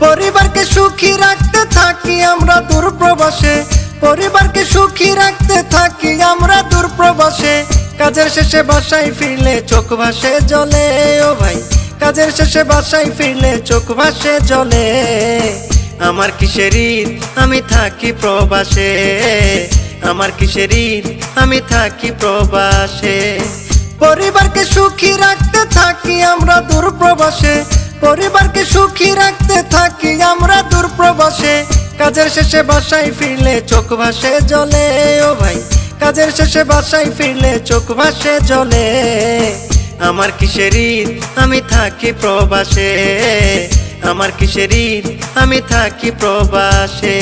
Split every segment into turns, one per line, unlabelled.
পরিবারকে সুখী রাখতে থাকি আমরা দূর প্রবাসে, পরিবারকে সুখী রাখতে থাকি আমরা দূর প্রবাসে। কাজের শেষে বাসায় ফিরলে চোখ ভাসে জলে, ও ভাই কাজের শেষে বাসায় ফিরলে চোখ ভাসে জলে। আমার কিসের ঈদ আমি থাকি প্রবাসে, আমার কিসের ঈদ আমি থাকি প্রবাসে। পরিবারকে সুখী রাখতে থাকি আমরা দূর প্রবাসে, পরিবারকে সুখী রাখতে থাকি আমরা দূর প্রবাসে। কাজের শেষে বাসায় ফিরলে চোখ ভাসে জলে, ও ভাই কাজের শেষে বাসায় ফিরলে চোখ ভাসে জলে। আমার কিসের ঈদ আমি থাকি প্রবাসে, আমার কিসের ঈদ আমি থাকি প্রবাসে।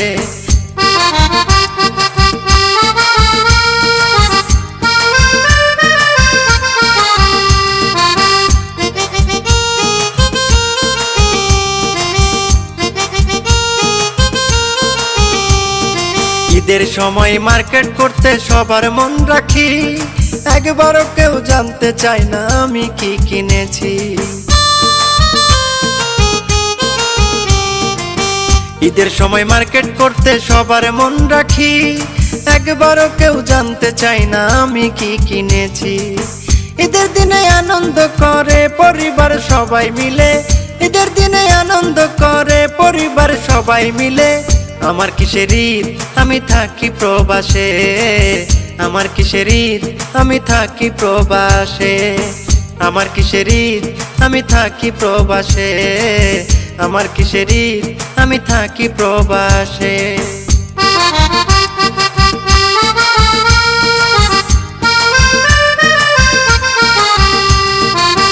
ঈদের সময় মার্কেট করতে সবার মন রাখি, একবারও কেউ জানতে চায় না আমি কি কিনেছি। ঈদের সময় মার্কেট করতে সবার মন রাখি, একবারও কেউ জানতে চায় না আমি কি কিনেছি। ঈদের দিনে আনন্দ করে পরিবার সবাই মিলে, ঈদের দিনে আনন্দ করে পরিবার সবাই মিলে। আমার কিসের ঈদ আমি থাকি প্রবাসে, আমার কিসের ঈদ আমি থাকি প্রবাসে। আমার কিসের ঈদ আমি থাকি প্রবাসে, আমার কিসের ঈদ আমি থাকি প্রবাসে।